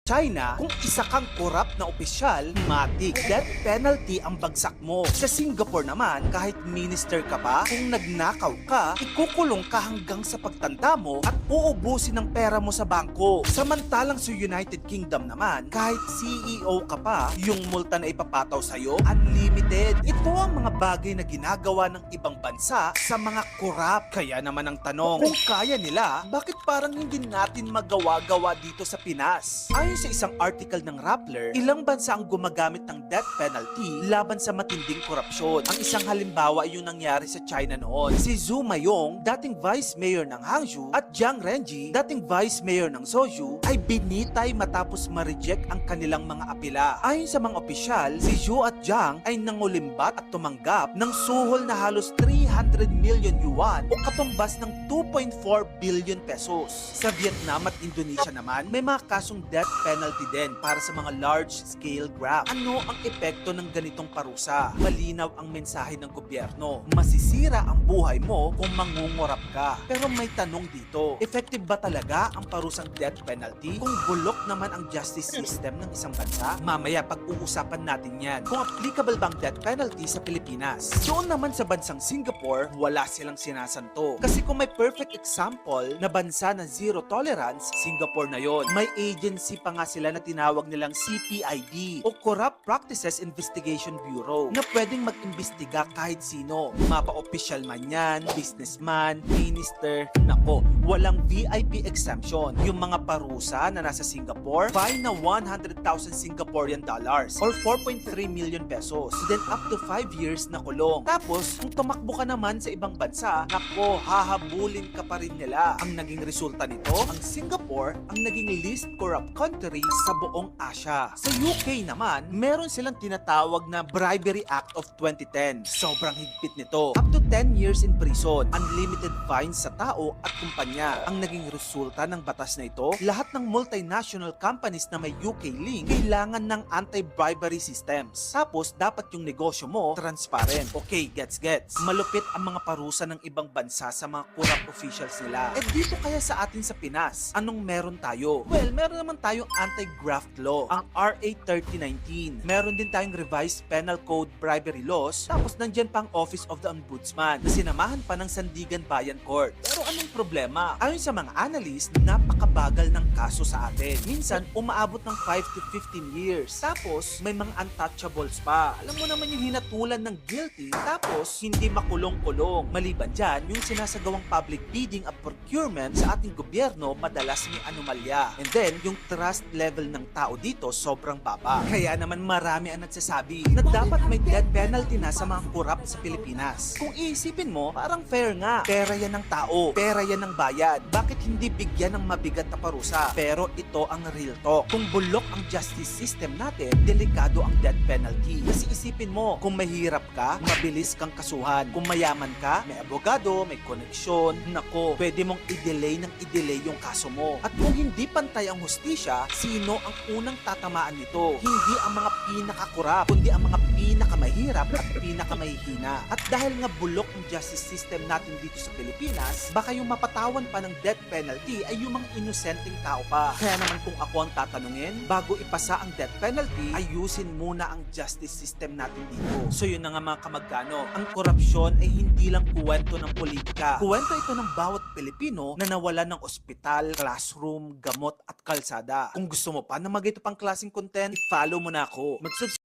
China, kung isa kang korap na opisyal, matik death penalty ang bagsak mo. Sa Singapore naman, kahit minister ka pa, kung nagnakaw ka, ikukulong ka hanggang sa pagtanda mo at uubusin ang pera mo sa bangko. Samantalang sa United Kingdom naman, kahit CEO ka pa, yung multa na ipapataw sa'yo, unlimited. Ito ang mga bagay na ginagawa ng ibang bansa sa mga korap. Kaya naman ang tanong, kung kaya nila, bakit parang hindi natin magawa-gawa dito sa Pinas? Ayon sa isang article ng Rappler, ilang bansa ang gumagamit ng death penalty laban sa matinding korupsyon. Ang isang halimbawa ay yung nangyari sa China noon. Si Zhu Mayong, dating vice mayor ng Hangzhou, at Jiang Renji, dating vice mayor ng Suzhou, ay binitay matapos ma-reject ang kanilang mga apela. Ayon sa mga opisyal, si Zhu at Jiang ay nangulimbat at tumanggap ng suhol na halos 300 million yuan o katumbas ng 2.4 billion pesos. Sa Vietnam at Indonesia naman, may mga kasong death penalty din para sa mga large-scale graft. Ano ang epekto ng ganitong parusa? Malinaw ang mensahe ng gobyerno. Masisira ang buhay mo kung mangungurap ka. Pero may tanong dito, effective ba talaga ang parusang death penalty kung bulok naman ang justice system ng isang bansa? Mamaya pag-uusapan natin yan. Kung applicable bang death penalty sa Pilipinas. Doon naman sa bansang Singapore, wala silang sinasanto. Kasi kung may perfect example na bansa na zero tolerance, Singapore na yon. May agency pa nga sila na tinawag nilang CPIB o Corrupt Practices Investigation Bureau na pwedeng mag-imbestiga kahit sino. Mapa-official man yan, businessman, minister, nako, walang VIP exemption. Yung mga parusa na nasa Singapore, fine na 100,000 Singaporean dollars or 4.3 million pesos. Then up to 5 years na kulong. Tapos, kung tumakbo ka naman sa ibang bansa, nako, hahabulin ka pa rin nila. Ang naging resulta nito, ang Singapore ang naging least corrupt country sa buong Asia. Sa UK naman, meron silang tinatawag na Bribery Act of 2010. Sobrang higpit nito. Up to 10 years in prison, unlimited fines sa tao at kumpanya. Ang naging resulta ng batas na ito, lahat ng multinational companies na may UK link, kailangan ng anti-bribery systems. Tapos, dapat yung negosyo mo transparent. Okay, gets. Malupit ang mga parusa ng ibang bansa sa mga corrupt officials nila. Eh dito kaya sa atin sa Pinas, anong meron tayo? Well, meron naman tayong anti-graft law, ang RA 3019. Meron din tayong revised penal code bribery laws, tapos nandyan pang Office of the Ombudsman na sinamahan pa ng Sandigan Bayan Court. Pero anong problema? Ayon sa mga analyst, napakabagal ng kaso sa atin. Minsan, umaabot ng 5 to 15 years. Tapos, may mga untouchables pa. Alam mo naman yung hinatulan ng guilty, tapos hindi makulong-kulong. Maliban dyan, yung sinasagawang public bidding at procurement sa ating gobyerno madalas may anomalya. And then, yung trust level ng tao dito sobrang baba. Kaya naman marami ang nagsasabi na dapat may death penalty na sa mga korap sa Pilipinas. Kung iisipin mo, parang fair nga. Pera yan ng tao. Pera yan ng bayan. Bakit hindi bigyan ng mabigat na parusa? Pero ito ang real talk. Kung bulok ang justice system natin, delikado ang death penalty. Kasi isipin mo, kung mahirap ka, mabilis kang kasuhan. Kung mayaman ka, may abogado, may koneksyon, nako, pwede mong i-delay ng i-delay yung kaso mo. At kung hindi pantay ang hustisya, sino ang unang tatamaan nito? Hindi ang mga pinakakurap, kundi ang mga pinakamahirap at pinakamahihina. At dahil nga bulok ang justice system natin dito sa Pilipinas, baka yung mapatawan pa ng death penalty ay yung mga inosenteng tao pa. Kaya naman kung ako ang tatanungin, bago ipasa ang death penalty, ayusin muna ang justice system natin dito. So yun na nga mga kamag-ano, ang korupsyon ay hindi lang kuwento ng politika. Kuwento ito ng bawat Pilipino na nawalan ng ospital, classroom, gamot at kalsada. Kung gusto mo pa na mag-ito pang klaseng content, follow mo na ako. Mag-subscribe